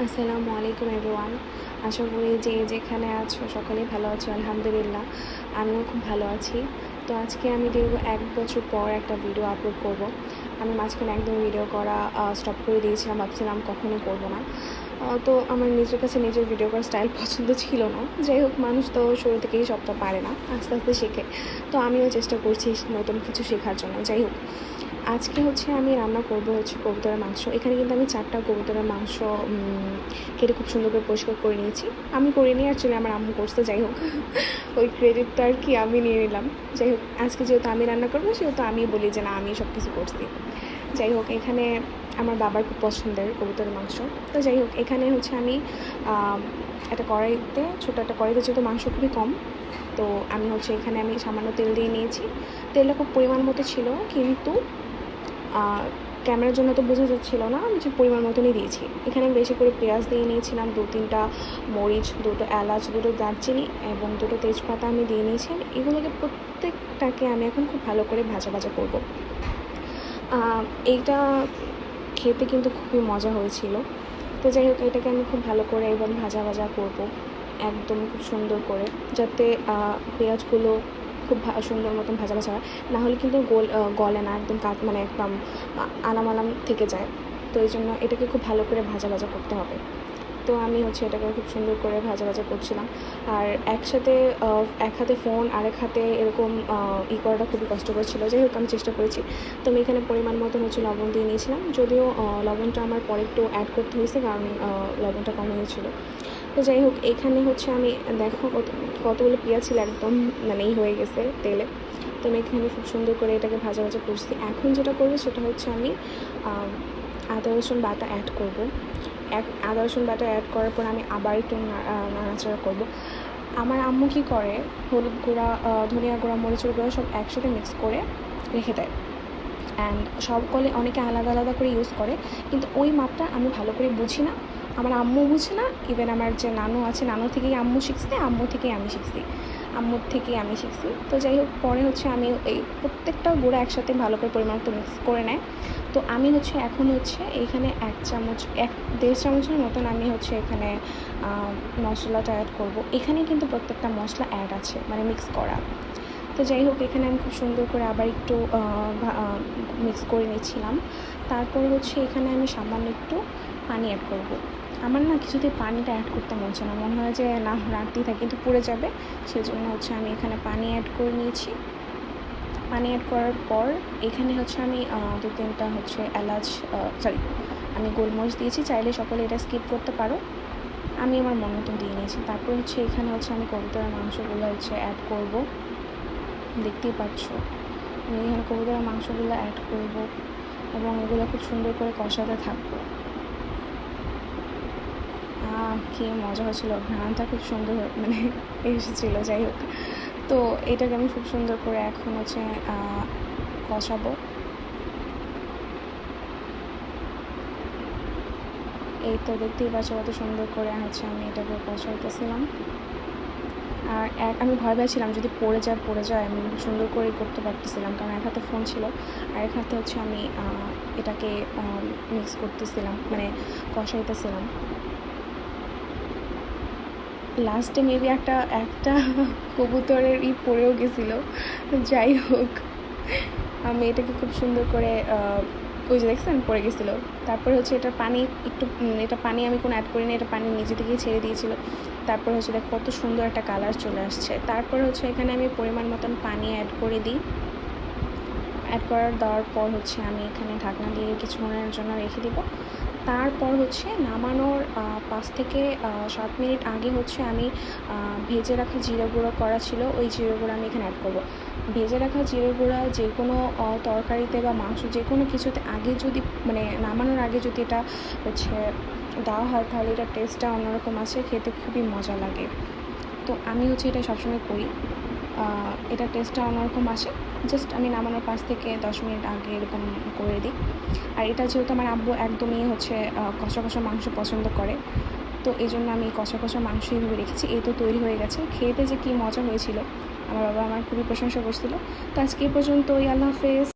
আসসালামু আলাইকুম এভরিওয়ান। আশা করি যে যেখানে আছো সকলেই ভালো আছো। আলহামদুলিল্লাহ আমিও খুব ভালো আছি। তো আজকে আমি দীর্ঘ 1 বছর পর একটা ভিডিও আপলোড করব। আমি মাঝখানে একদম ভিডিও করা স্টপ করে দিয়েছিলাম, ভাবছিলাম কখনোই করব না। তো আমার নিজের কাছে নিজের ভিডিও করার স্টাইল পছন্দ ছিল না। যাই হোক, মানুষ তো শুরু থেকেই সবটা পারে না, আস্তে আস্তে শেখে। তো আমিও চেষ্টা করছি নতুন কিছু শেখার জন্য। যাই হোক, আজকে আমি রান্না করব কবুতরের মাংস। এখানে কিন্তু আমি 4টা কবুতরের মাংস কেটে খুব সুন্দর করে পরিষ্কার করে নিয়েছি। আমি করিনি, অ্যাকচুয়ালি আমার আম্মু করছে। যাই হোক, ওই ক্রেডিটটা আমি নিয়ে নিলাম। যাই হোক, আজকে যেহেতু আমি রান্না করবো সেহেতু আমি বলি যে না, আমি সব কিছু করছি। যাই হোক, এখানে আমার বাবার খুব পছন্দের কবুতরের মাংস। তো যাই হোক, এখানে আমি একটা কড়াইতে, ছোটো একটা কড়াইতে, যেহেতু মাংস খুবই কম, তো আমি এখানে সামান্য তেল দিয়ে নিয়েছি। তেলটা খুব পরিমাণ মতো ছিল, কিন্তু ক্যামেরার জন্য তো বোঝা যাচ্ছিলো না, আমি যে পরিমাণ মতনই দিয়েছি। এখানে আমি বেশি করে পেঁয়াজ দিয়ে নিয়েছিলাম, 2-3টা মরিচ, 2টো এলাচ, 2টো দারচিনি এবং 2টো তেজপাতা আমি দিয়ে নিয়েছি। এগুলোকে প্রত্যেকটাকে আমি এখন খুব ভালো করে ভাজা ভাজা করব। এইটা খেতে কিন্তু খুবই মজা হয়েছিল। তো যাই হোক, এটাকে আমি খুব ভালো করে এবার ভাজা ভাজা করব, একদমই খুব সুন্দর করে, যাতে পেঁয়াজগুলো খুব সুন্দর মতন ভাজা ভাজা হয়। নাহলে কিন্তু গলে না, একদম মানে একদম আলাম আলাম থেকে যায়। তো এই জন্য এটাকে খুব ভালো করে ভাজা ভাজা করতে হবে। তো আমি এটাকে খুব সুন্দর করে ভাজা ভাজা করছিলাম। আর একসাথে এক হাতে ফোন আর এক হাতে এরকম করাটা খুবই কষ্টকর ছিল। যাই হোক, আমি চেষ্টা করেছি। তো আমি এখানে পরিমাণ মতন লবণ দিয়ে নিয়েছিলাম, যদিও লবণটা আমার পরে একটু অ্যাড করতে হয়েছে, কারণ লবণটা কম হয়েছিল। তো যাই হোক, এখানে আমি দেখো কতগুলো পেঁয়াজ ছিল, একদম মানে হয়ে গেছে তেলে। তো আমি এখানে খুব সুন্দর করে এটাকে ভাজা ভাজা করছি। এখন যেটা করবো সেটা আমি আদা রসুন বাটা অ্যাড করব। আদা রসুন বাটা অ্যাড করার পর আমি আবার একটু নাড়াচাড়া করব। আমার আম্মু কী করে, হলুদ গুঁড়া, ধনিয়া গুঁড়া, মরিচের গুঁড়া সব একসাথে মিক্স করে রেখে দেয়। অ্যান্ড সকলে অনেকে আলাদা আলাদা করে ইউজ করে, কিন্তু ওই মাপটা আমি ভালো করে বুঝি না, আমার আম্মু বুঝে না, ইভেন আমার যে নানু আছে, নানু থেকেই আম্মু শিখছে, আম্মুর থেকেই আমি শিখছি। তো যাই হোক, পরে আমি এই প্রত্যেকটা গুঁড়া একসাথে ভালো করে পরিমাণ মতো মিক্স করে নেয়। তো আমি এখন এখানে 1-1.5 চামচের মতন আমি এখানে মশলাটা অ্যাড করব। এখানে কিন্তু প্রত্যেকটা মশলা অ্যাড আছে, মানে মিক্স করা। তো যাই হোক, এখানে আমি খুব সুন্দর করে আবার একটু মিক্স করে নিচ্ছিলাম। তারপরে এখানে আমি সামান্য একটু পানি অ্যাড করব। আমার না কিছুতেই পানিটা অ্যাড করতে মন চায় না, মনে হয় যে না, রাখতেই থাকে কিন্তু পুড়ে যাবে। সেজন্য আমি এখানে পানি অ্যাড করে নিয়েছি। পানি অ্যাড করার পর এখানে আমি 2-3টা এলাচ, আমি গোলমরিচ দিয়েছি। চাইলে সকলে এটা স্কিপ করতে পারো, আমি আমার মন মতো দিয়ে নিয়েছি। তারপর এখানে আমি কবুতরের মাংসগুলো অ্যাড করব। দেখতেই পাচ্ছ, আমি এখানে কবুতরের মাংসগুলো অ্যাড করব এবং এগুলো খুব সুন্দর করে কষাতে থাকবো। কী মজা হচ্ছিলো, ঘ্রাণটা খুব সুন্দর মানে এসেছিলো। যাই হোক, তো এটাকে আমি খুব সুন্দর করে এখন কষাবো। এই তো দেখতেই পাচ্ছ কত সুন্দর করে আমি এটাকে কষাইতেছিলাম। আর আমি ভয় পেয়েছিলাম যদি পড়ে যায়, আমি সুন্দর করে করতে পারতেছিলাম, কারণ এক হাতে ফোন ছিল আর এক হাতে আমি এটাকে মিক্স করতেছিলাম, মানে কষাইতেছিলাম। লাস্টে মেবি একটা কবুতরের পড়েও গেছিলো। যাই হোক, আমি এটাকে খুব সুন্দর করে ওই যে দেখছেন পড়ে গেছিলো। তারপরে এটা পানি একটু, এটা পানি আমি কোনো অ্যাড করিনি, এটা পানি নিজে থেকেই ছেড়ে দিয়েছিল। তারপর দেখ কত সুন্দর একটা কালার চলে আসছে। তারপর এখানে আমি পরিমাণ মতন পানি অ্যাড করে দিই। দেওয়ার পর আমি এখানে ঢাকনা দিয়ে কিছুক্ষণের জন্য রেখে দিব। তারপর নামানোর 5-7 মিনিট আগে আমি ভেজে রাখা জিরে গুঁড়ো করা ছিল, ওই জিরে গুঁড়ো আমি এখানে অ্যাড করব। ভেজে রাখা জিরে গুঁড়া যে কোনো তরকারিতে বা মাংস যে কোনো কিছুতে আগে যদি, মানে নামানোর আগে যদি এটা দেওয়া হয়, তাহলে এটার টেস্টটা অন্যরকম আছে, খেতে খুবই মজা লাগে। তো আমি এটা সবসময় করি, এটার টেস্টটা অন্যরকম আসে। জাস্ট আমি নামানোর 5-10 মিনিট আগে এরকম করে দিই। আর এটা যেহেতু আমার আব্বু একদমই কষা কষা মাংস পছন্দ করে, তো এই জন্য আমি কষা কষা মাংস এইভাবে রেখেছি। এই তো তৈরি হয়ে গেছে। খেতে যে কী মজা হয়েছিল, আমার বাবা আমার খুবই প্রশংসা করছিল। তো আজকে এই পর্যন্তই, আল্লাহ হাফেজ।